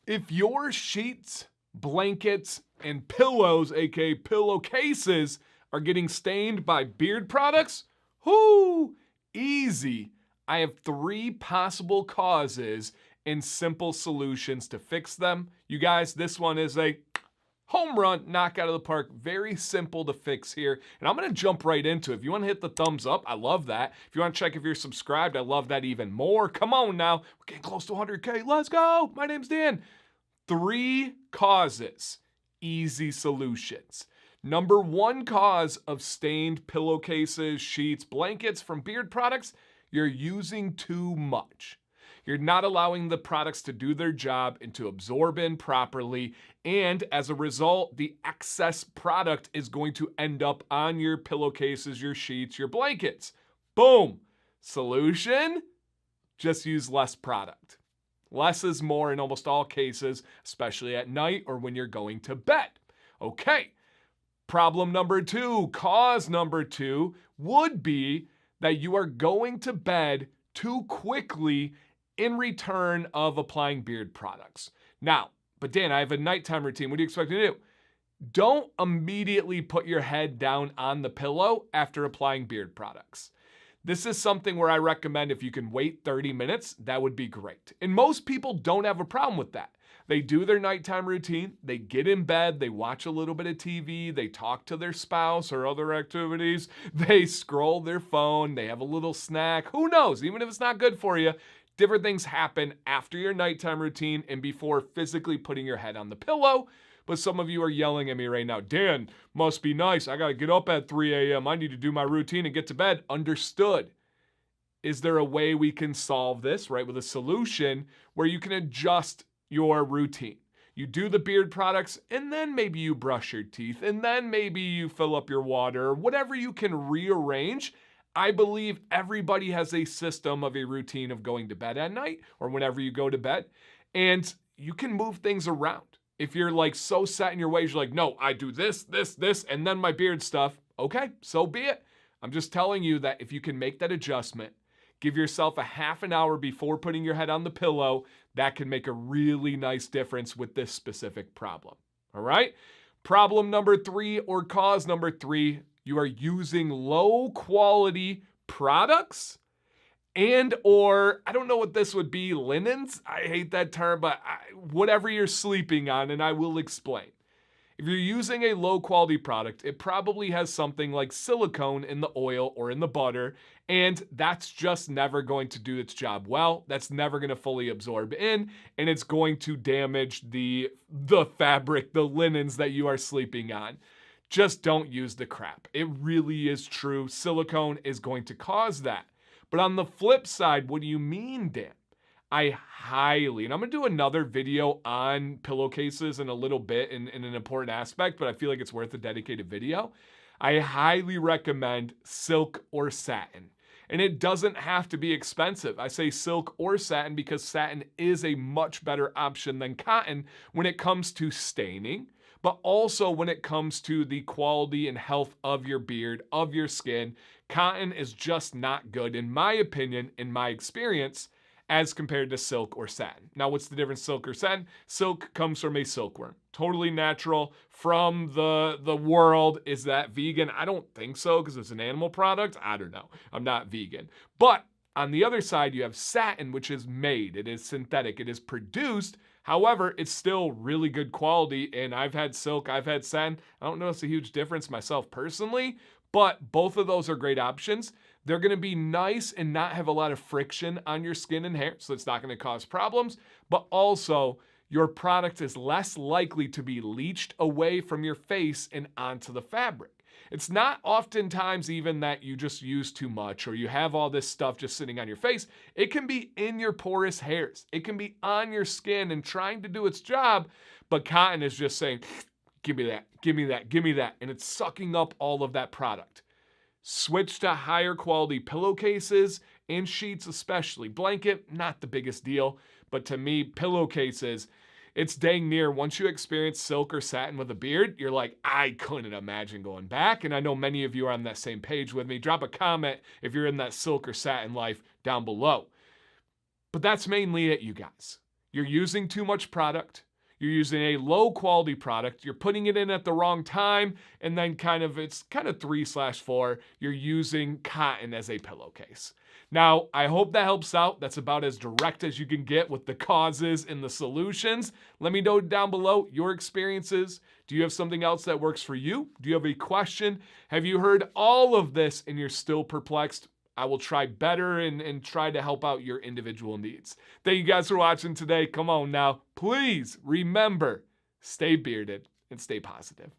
If your sheets, blankets, and pillows, aka pillowcases, are getting stained by beard products, easy. I have 3 possible causes and simple solutions to fix them. You guys, this one is a home run, knock out of the park. Very simple to fix here. And I'm going to jump right into it. If you want to hit the thumbs up, I love that. If you want to check if you're subscribed, I love that even more. Come on now. We're getting close to 100K. Let's go. My name's Dan. 3 causes, easy solutions. Number 1 cause of stained pillowcases, sheets, blankets from beard products, you're using too much. You're not allowing the products to do their job and to absorb in properly. And as a result, the excess product is going to end up on your pillowcases, your sheets, your blankets. Boom. Solution? Just use less product. Less is more in almost all cases, especially at night or when you're going to bed. Okay. Problem number 2, cause number 2 would be that you are going to bed too quickly in return of applying beard products. Now, but Dan, I have a nighttime routine. What do you expect me to do? Don't immediately put your head down on the pillow after applying beard products. This is something where I recommend if you can wait 30 minutes, that would be great. And most people don't have a problem with that. They do their nighttime routine, they get in bed, they watch a little bit of TV, they talk to their spouse or other activities, they scroll their phone, they have a little snack. Who knows? Even if it's not good for you, different things happen after your nighttime routine and before physically putting your head on the pillow. But some of you are yelling at me right now, Dan, must be nice. I got to get up at 3 a.m. I need to do my routine and get to bed. Understood. Is there a way we can solve this, right, with a solution where you can adjust your routine? You do the beard products, and then maybe you brush your teeth, and then maybe you fill up your water, whatever you can rearrange. I believe everybody has a system of a routine of going to bed at night or whenever you go to bed, and you can move things around. If you're like so set in your ways, you're like, no, I do this, and then my beard stuff. Okay, so be it. I'm just telling you that if you can make that adjustment, give yourself a half an hour before putting your head on the pillow, that can make a really nice difference with this specific problem. All right? Problem number 3 or cause number 3, you are using low quality products and or, I don't know what this would be, linens? I hate that term, but whatever you're sleeping on, and I will explain. If you're using a low quality product, it probably has something like silicone in the oil or in the butter, and that's just never going to do its job well. That's never going to fully absorb in, and it's going to damage the fabric, the linens that you are sleeping on. Just don't use the crap. It really is true. Silicone is going to cause that. But on the flip side, what do you mean, Dan? I highly, and I'm going to do another video on pillowcases in a little bit in an important aspect, but I feel like it's worth a dedicated video. I highly recommend silk or satin. And it doesn't have to be expensive. I say silk or satin because satin is a much better option than cotton when it comes to staining, but also when it comes to the quality and health of your beard, of your skin. Cotton is just not good, in my opinion, in my experience, as compared to silk or satin. Now, what's the difference, silk or satin? Silk comes from a silkworm. Totally natural from the world. Is that vegan? I don't think so because it's an animal product. I don't know. I'm not vegan. But on the other side, you have satin, which is made. It is synthetic. It is produced. However, it's still really good quality. And I've had silk. I've had satin. I don't notice a huge difference myself personally, but both of those are great options. They're going to be nice and not have a lot of friction on your skin and hair, so it's not going to cause problems. But also, your product is less likely to be leached away from your face and onto the fabric. It's not oftentimes even that you just use too much or you have all this stuff just sitting on your face. It can be in your porous hairs. It can be on your skin and trying to do its job, but cotton is just saying, give me that, give me that, give me that, and it's sucking up all of that product. Switch to higher quality pillowcases and sheets especially. Blanket, not the biggest deal, but to me, pillowcases, it's dang near, once you experience silk or satin with a beard, you're like, I couldn't imagine going back. And I know many of you are on that same page with me. Drop a comment if you're in that silk or satin life down below. But that's mainly it, you guys. you're using too much product, you're using a low quality product, you're putting it in at the wrong time, and then it's kind of 3/4, you're using cotton as a pillowcase. Now, I hope that helps out. That's about as direct as you can get with the causes and the solutions. Let me know down below your experiences. Do you have something else that works for you? Do you have a question? Have you heard all of this and you're still perplexed? I will try better and try to help out your individual needs. Thank you guys for watching today. Come on now. Please remember, stay bearded and stay positive.